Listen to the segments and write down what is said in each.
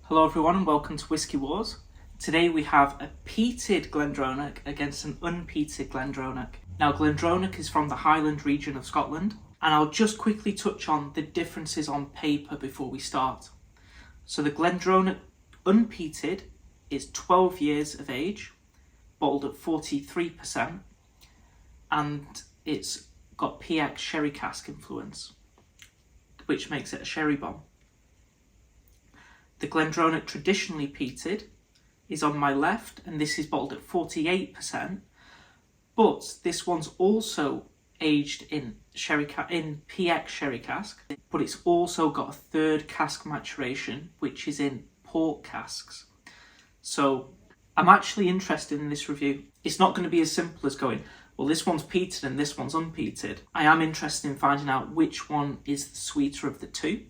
Hello everyone and welcome to Whisky Wars. Today we have a peated Glendronach against an unpeated Glendronach. Now Glendronach is from the Highland region of Scotland, and I'll just quickly touch on the differences on paper before we start. So the Glendronach unpeated is 12 years of age, bottled at 43%, and it's got PX sherry cask influence, which makes it a sherry bomb. The Glendronach traditionally peated is on my left, and this is bottled at 48%, but this one's also aged in PX sherry cask, but it's also got a third cask maturation, which is in port casks. So I'm actually interested in this review. It's not going to be as simple as going, well, this one's peated and this one's unpeated. I am interested in finding out which one is the sweeter of the two,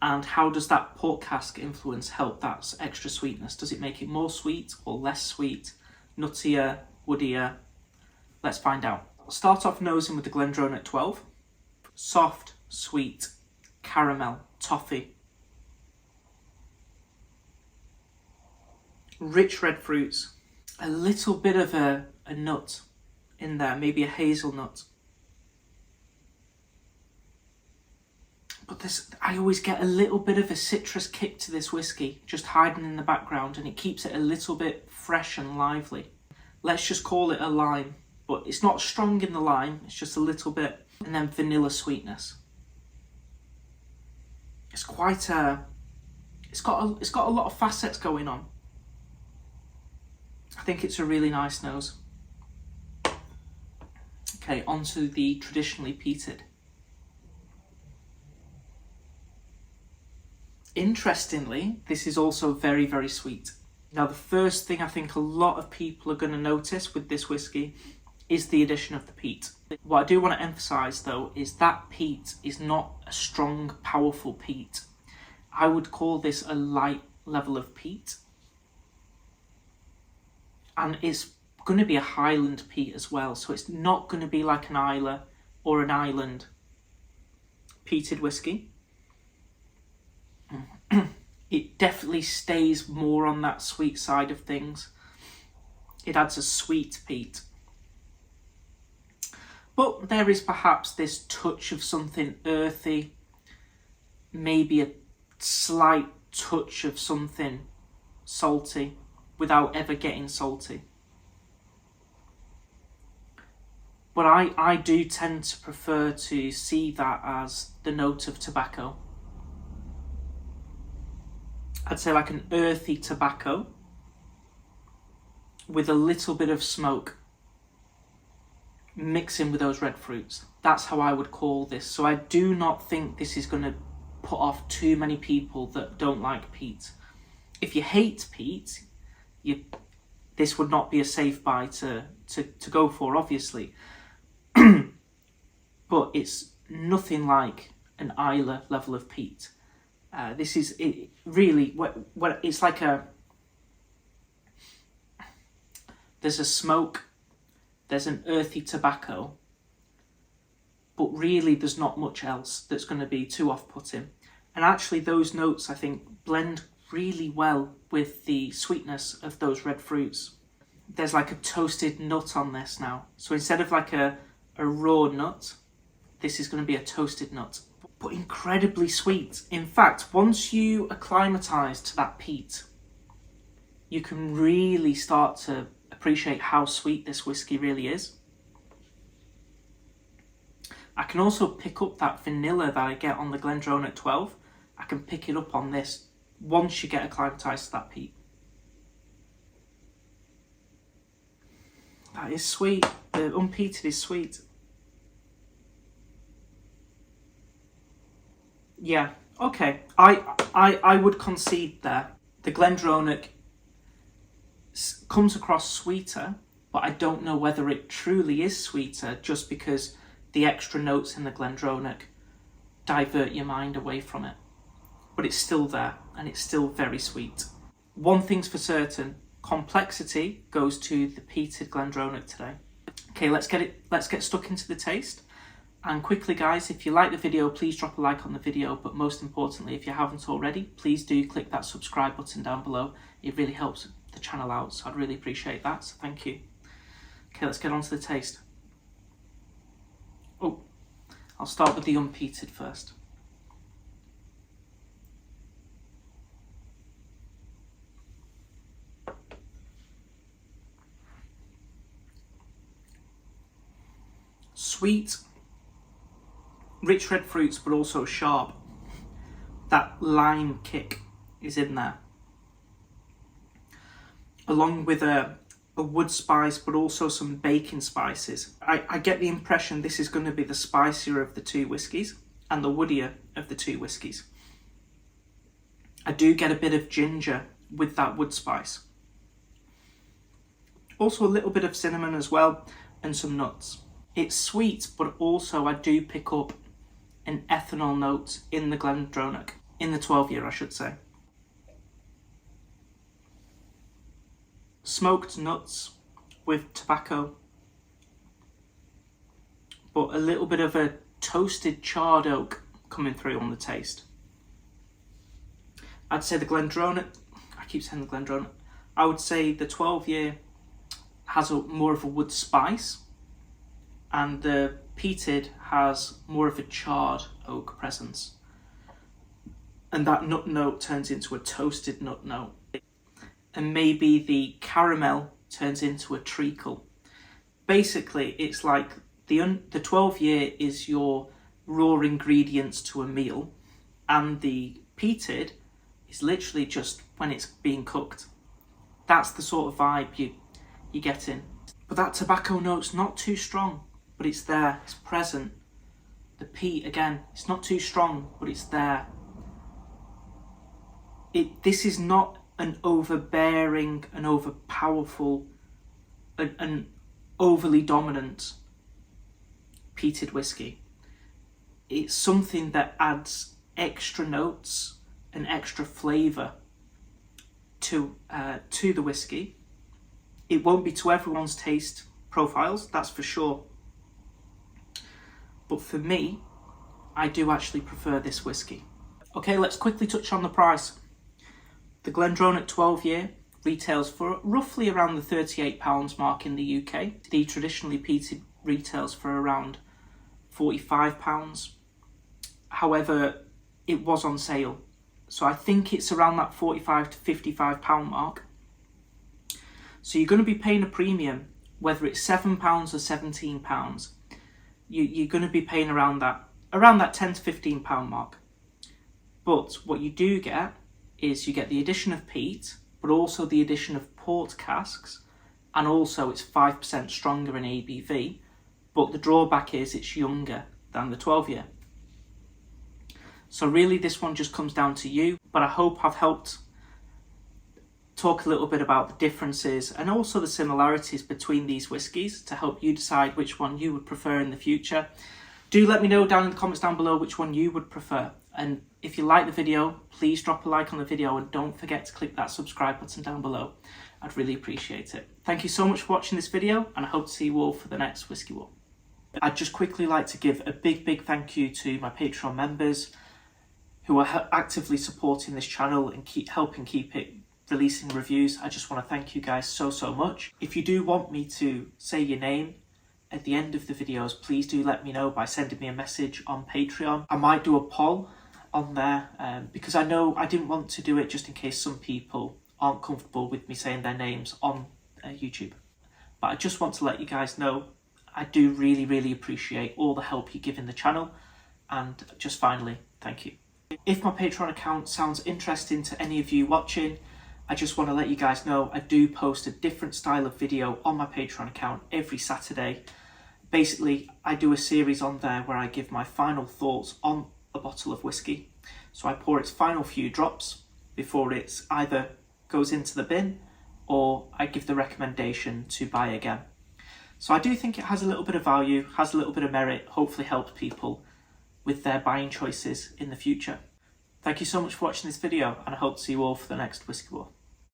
and how does that port cask influence help that extra sweetness? Does it make it more sweet or less sweet, nuttier, woodier? Let's find out. I'll start off nosing with the Glendronach 12. Soft, sweet, caramel, toffee. Rich red fruits. A little bit of a nut in there, maybe a hazelnut. But I always get a little bit of a citrus kick to this whiskey, just hiding in the background, and it keeps it a little bit fresh and lively. Let's just call it a lime, but it's not strong in the lime, it's just a little bit. And then vanilla sweetness. It's quite it's got a lot of facets going on. I think it's a really nice nose. Okay, onto the traditionally peated. Interestingly, this is also very, very sweet. Now, the first thing I think a lot of people are going to notice with this whiskey is the addition of the peat. What I do want to emphasise, though, is that peat is not a strong, powerful peat. I would call this a light level of peat. And it's going to be a Highland peat as well, so it's not going to be like an Islay or an Island peated whiskey. It definitely stays more on that sweet side of things. It adds a sweet peat. But there is perhaps this touch of something earthy, maybe a slight touch of something salty without ever getting salty. But I do tend to prefer to see that as the note of tobacco. I'd say like an earthy tobacco with a little bit of smoke mixing with those red fruits. That's how I would call this. So I do not think this is going to put off too many people that don't like peat. If you hate peat, this would not be a safe buy to go for, obviously. But it's nothing like an Islay level of peat. This is it really, what it's like there's a smoke, there's an earthy tobacco, but really there's not much else that's going to be too off-putting. And actually those notes, I think, blend really well with the sweetness of those red fruits. There's like a toasted nut on this now. So instead of like a raw nut, this is going to be a toasted nut. But incredibly sweet. In fact, once you acclimatise to that peat, you can really start to appreciate how sweet this whiskey really is. I can also pick up that vanilla that I get on the Glendronach 12. I can pick it up on this once you get acclimatised to that peat. That is sweet. The unpeated is sweet. Yeah, okay. I would concede there. The Glendronach comes across sweeter, but I don't know whether it truly is sweeter just because the extra notes in the Glendronach divert your mind away from it. But it's still there, and it's still very sweet. One thing's for certain, complexity goes to the peated Glendronach today. Okay, let's get stuck into the taste. And quickly guys, if you like the video, please drop a like on the video, but most importantly, if you haven't already, please do click that subscribe button down below. It really helps the channel out, so I'd really appreciate that, so thank you. Okay, let's get on to the taste. Oh, I'll start with the Unpeated first. Sweet, rich red fruits, but also sharp. That lime kick is in there, along with a wood spice, but also some baking spices. I get the impression this is going to be the spicier of the two whiskies and the woodier of the two whiskies. I do get a bit of ginger with that wood spice. Also a little bit of cinnamon as well, and some nuts. It's sweet, but also I do pick up an ethanol note in the Glendronach, in the 12-year I should say. Smoked nuts with tobacco, but a little bit of a toasted charred oak coming through on the taste. I'd say the Glendronach, I keep saying the Glendronach, I would say the 12-year has more of a wood spice, and the Peated has more of a charred oak presence. And that nut note turns into a toasted nut note. And maybe the caramel turns into a treacle. Basically, it's like the 12-year is your raw ingredients to a meal, and the Peated is literally just when it's being cooked. That's the sort of vibe you get in. But that tobacco note's not too strong, but it's there, it's present. The peat, again, it's not too strong, but it's there. This is not an overbearing, an overpowerful, an overly dominant peated whiskey. It's something that adds extra notes and extra flavour to the whiskey. It won't be to everyone's taste profiles, that's for sure. But for me, I do actually prefer this whiskey. Okay, let's quickly touch on the price. The Glendronach 12-year retails for roughly around the £38 mark in the UK. The traditionally peated retails for around £45. However, it was on sale, so I think it's around that £45 to £55 mark. So you're going to be paying a premium, whether it's £7 or £17. You're going to be paying around that £10 to £15 mark. But what you do get is you get the addition of peat, but also the addition of port casks, and also it's 5% stronger in ABV, but the drawback is it's younger than the 12-year. So really this one just comes down to you, but I hope I've helped talk a little bit about the differences and also the similarities between these whiskies to help you decide which one you would prefer in the future. Do let me know down in the comments down below which one you would prefer. And if you like the video, please drop a like on the video and don't forget to click that subscribe button down below. I'd really appreciate it. Thank you so much for watching this video, and I hope to see you all for the next Whisky War. I'd just quickly like to give a big thank you to my Patreon members who are actively supporting this channel and helping keep it releasing reviews. I just want to thank you guys so much. If you do want me to say your name at the end of the videos, please do let me know by sending me a message on Patreon. I might do a poll on there because I know I didn't want to do it just in case some people aren't comfortable with me saying their names on YouTube. But I just want to let you guys know I do really appreciate all the help you give in the channel, and just finally, thank you. If my Patreon account sounds interesting to any of you watching, I just want to let you guys know I do post a different style of video on my Patreon account every Saturday. Basically, I do a series on there where I give my final thoughts on a bottle of whiskey. So I pour its final few drops before it either goes into the bin or I give the recommendation to buy again. So I do think it has a little bit of value, has a little bit of merit, hopefully helps people with their buying choices in the future. Thank you so much for watching this video, and I hope to see you all for the next Whisky War.